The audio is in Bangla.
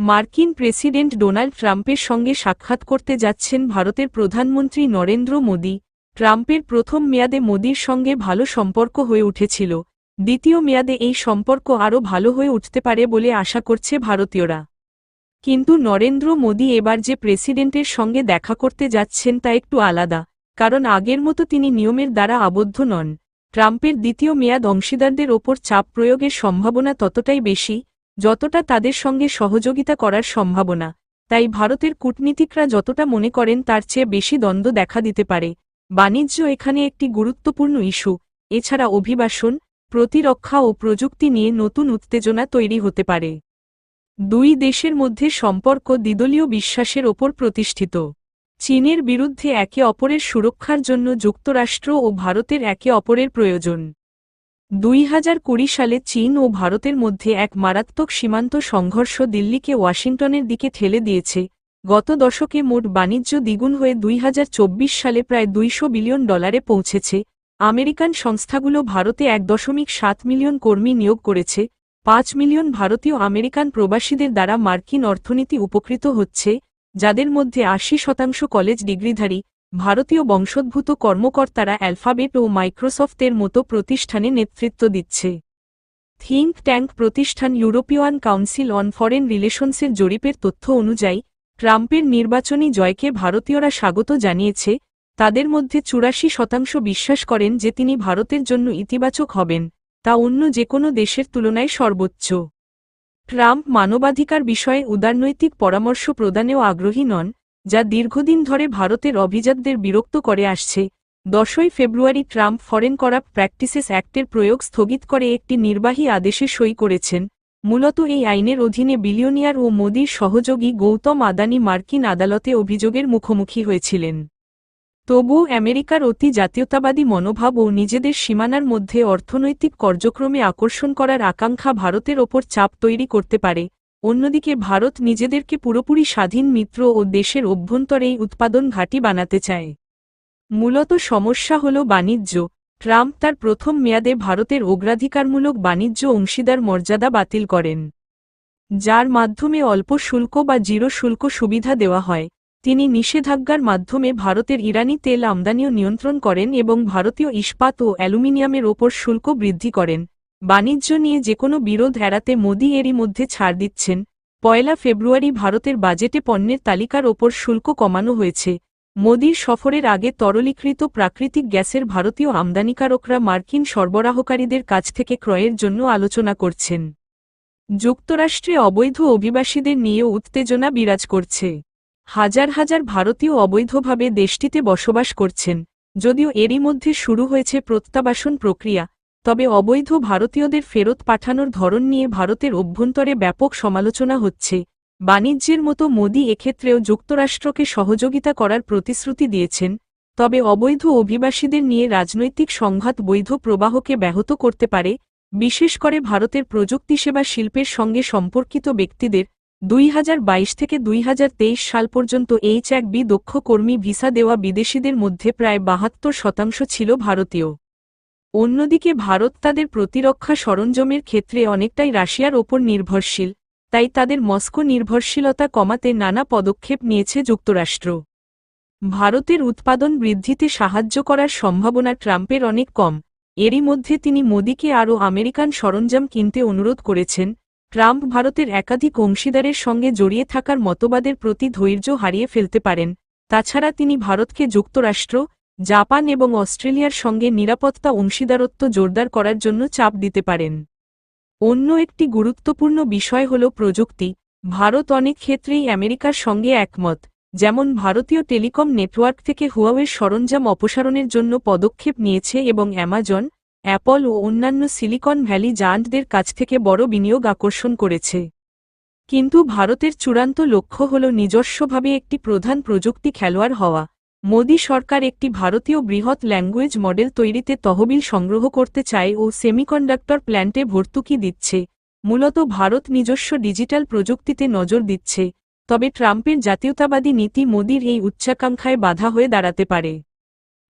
মার্কিন প্রেসিডেন্ট ডোনাল্ড ট্রাম্পের সঙ্গে সাক্ষাৎ করতে যাচ্ছেন ভারতের প্রধানমন্ত্রী নরেন্দ্র মোদি। ট্রাম্পের প্রথম মেয়াদে মোদির সঙ্গে ভালো সম্পর্ক হয়ে উঠেছিল। দ্বিতীয় মেয়াদে এই সম্পর্ক আরও ভালো হয়ে উঠতে পারে বলে আশা করছে ভারতীয়রা। কিন্তু নরেন্দ্র মোদি এবার যে প্রেসিডেন্টের সঙ্গে দেখা করতে যাচ্ছেন তা একটু আলাদা, কারণ আগের মতো তিনি নিয়মের দ্বারা আবদ্ধ নন। ট্রাম্পের দ্বিতীয় মেয়াদ অংশীদারদের ওপর চাপ প্রয়োগের সম্ভাবনা ততটাই বেশি যতটা তাদের সঙ্গে সহযোগিতা করার সম্ভাবনা। তাই ভারতের কূটনীতিকরা যতটা মনে করেন তার চেয়ে বেশি দ্বন্দ্ব দেখা দিতে পারে। বাণিজ্য এখানে একটি গুরুত্বপূর্ণ ইস্যু। এছাড়া অভিবাসন, প্রতিরক্ষা ও প্রযুক্তি নিয়ে নতুন উত্তেজনা তৈরি হতে পারে। দুই দেশের মধ্যে সম্পর্ক দ্বিদলীয় বিশ্বাসের ওপর প্রতিষ্ঠিত। চীনের বিরুদ্ধে একে অপরের সুরক্ষার জন্য যুক্তরাষ্ট্র ও ভারতের একে অপরের প্রয়োজন। 2020 সালে চীন ও ভারতের মধ্যে এক মারাত্মক সীমান্ত সংঘর্ষ দিল্লিকে ওয়াশিংটনের দিকে ঠেলে দিয়েছে। গত দশকে মোট বাণিজ্য দ্বিগুণ হয়ে 2024 সালে প্রায় $200 বিলিয়ন পৌঁছেছে। আমেরিকান সংস্থাগুলো ভারতে 1.7 মিলিয়ন কর্মী নিয়োগ করেছে। 5 মিলিয়ন ভারতীয় আমেরিকান প্রবাসীদের দ্বারা মার্কিন অর্থনীতি উপকৃত হচ্ছে, যাদের মধ্যে 80% কলেজ ডিগ্রিধারী। ভারতীয় বংশোদ্ভূত কর্মকর্তারা অ্যালফাবেট ও মাইক্রোসফটের মতো প্রতিষ্ঠানে নেতৃত্ব দিচ্ছে। থিঙ্ক ট্যাঙ্ক প্রতিষ্ঠান ইউরোপিয়ান কাউন্সিল অন ফরেন রিলেশনসের জরিপের তথ্য অনুযায়ী ট্রাম্পের নির্বাচনী জয়কে ভারতীয়রা স্বাগত জানিয়েছে। তাদের মধ্যে 84% বিশ্বাস করেন যে তিনি ভারতের জন্য ইতিবাচক হবেন, তা অন্য যে কোনো দেশের তুলনায় সর্বোচ্চ। ট্রাম্প মানবাধিকার বিষয়ে উদারনৈতিক পরামর্শ প্রদানেও আগ্রহী নন, যা দীর্ঘদিন ধরে ভারতের অভিজাতদের বিরক্ত করে আসছে। 10 ফেব্রুয়ারি ট্রাম্প ফরেন করাপ্ট প্র্যাকটিসেস অ্যাক্টের প্রয়োগ স্থগিত করে একটি নির্বাহী আদেশে সই করেছেন। মূলত এই আইনের অধীনে বিলিয়নিয়ার ও মোদির সহযোগী গৌতম আদানি মার্কিন আদালতে অভিযোগের মুখোমুখি হয়েছিলেন। তবুও আমেরিকার অতি জাতীয়তাবাদী মনোভাব ও নিজেদের সীমানার মধ্যে অর্থনৈতিক কার্যক্রমে আকর্ষণ করার আকাঙ্ক্ষা ভারতের ওপর চাপ তৈরি করতে পারে। অন্যদিকে ভারত নিজেদেরকে পুরোপুরি স্বাধীন মিত্র ও দেশের অভ্যন্তরেই উৎপাদন ঘাঁটি বানাতে চায়। মূলত সমস্যা হল বাণিজ্য। ট্রাম্প তার প্রথম মেয়াদে ভারতের অগ্রাধিকারমূলক বাণিজ্য অংশীদার মর্যাদা বাতিল করেন, যার মাধ্যমে অল্প শুল্ক বা জিরো শুল্ক সুবিধা দেওয়া হয়। তিনি নিষেধাজ্ঞার মাধ্যমে ভারতের ইরানি তেল আমদানিও নিয়ন্ত্রণ করেন এবং ভারতীয় ইস্পাত ও অ্যালুমিনিয়ামের ওপর শুল্ক বৃদ্ধি করেন। বাণিজ্য নিয়ে যেকোনো বিরোধ এড়াতে মোদি এরই মধ্যে ছাড় দিচ্ছেন। 1 ফেব্রুয়ারি ভারতের বাজেটে পণ্যের তালিকার ওপর শুল্ক কমানো হয়েছে। মোদির সফরের আগে তরলীকৃত প্রাকৃতিক গ্যাসের ভারতীয় আমদানিকারকরা মার্কিন সরবরাহকারীদের কাছ থেকে ক্রয়ের জন্য আলোচনা করছেন। যুক্তরাষ্ট্রে অবৈধ অভিবাসীদের নিয়েও উত্তেজনা বিরাজ করছে। হাজার হাজার ভারতীয় অবৈধভাবে দেশটিতে বসবাস করছেন। যদিও এরই মধ্যে শুরু হয়েছে প্রত্যাবাসন প্রক্রিয়া, তবে অবৈধ ভারতীয়দের ফেরত পাঠানোর ধরন নিয়ে ভারতের অভ্যন্তরে ব্যাপক সমালোচনা হচ্ছে। বাণিজ্যের মতো মোদি এক্ষেত্রেও যুক্তরাষ্ট্রকে সহযোগিতা করার প্রতিশ্রুতি দিয়েছেন, তবে অবৈধ অভিবাসীদের নিয়ে রাজনৈতিক সংঘাত বৈধ প্রবাহকে ব্যাহত করতে পারে, বিশেষ করে ভারতের প্রযুক্তিসেবা শিল্পের সঙ্গে সম্পর্কিত ব্যক্তিদের। 2022 থেকে 2023 সাল পর্যন্ত H-1B দক্ষ কর্মী ভিসা দেওয়া বিদেশিদের মধ্যে প্রায় 72% ছিল ভারতীয়। অন্যদিকে ভারত তাদের প্রতিরক্ষা সরঞ্জামের ক্ষেত্রে অনেকটাই রাশিয়ার ওপর নির্ভরশীল, তাই তাদের মস্কো নির্ভরশীলতা কমাতে নানা পদক্ষেপ নিয়েছে যুক্তরাষ্ট্র। ভারতের উৎপাদন বৃদ্ধিতে সাহায্য করার সম্ভাবনা ট্রাম্পের অনেক কম। এরই মধ্যে তিনি মোদিকে আরও আমেরিকান সরঞ্জাম কিনতে অনুরোধ করেছেন। ট্রাম্প ভারতের একাধিক অংশীদারের সঙ্গে জড়িয়ে থাকার মতবাদের প্রতি ধৈর্য হারিয়ে ফেলতে পারেন। তাছাড়া তিনি ভারতকে যুক্তরাষ্ট্র, জাপান এবং অস্ট্রেলিয়ার সঙ্গে নিরাপত্তা অংশীদারত্ব জোরদার করার জন্য চাপ দিতে পারেন। অন্য একটি গুরুত্বপূর্ণ বিষয় হল প্রযুক্তি। ভারত অনেক ক্ষেত্রেই আমেরিকার সঙ্গে একমত, যেমন ভারতীয় টেলিকম নেটওয়ার্ক থেকে হুয়াওয়ের সরঞ্জাম অপসারণের জন্য পদক্ষেপ নিয়েছে এবং অ্যামাজন, অ্যাপল ও অন্যান্য সিলিকন ভ্যালি জায়ান্টদের কাছ থেকে বড় বিনিয়োগ আকর্ষণ করেছে। কিন্তু ভারতের চূড়ান্ত লক্ষ্য হল নিজস্বভাবে একটি প্রধান প্রযুক্তি খেলোয়াড় হওয়া। মোদি সরকার একটি ভারতীয় বৃহৎ ল্যাঙ্গুয়েজ মডেল তৈরিতে তহবিল সংগ্রহ করতে চায় ও সেমিকন্ডাক্টর প্ল্যান্টে ভর্তুকি দিচ্ছে। মূলত ভারত নিজস্ব ডিজিটাল প্রযুক্তিতে নজর দিচ্ছে, তবে ট্রাম্পের জাতীয়তাবাদী নীতি মোদির এই উচ্চাকাঙ্ক্ষায় বাধা হয়ে দাঁড়াতে পারে।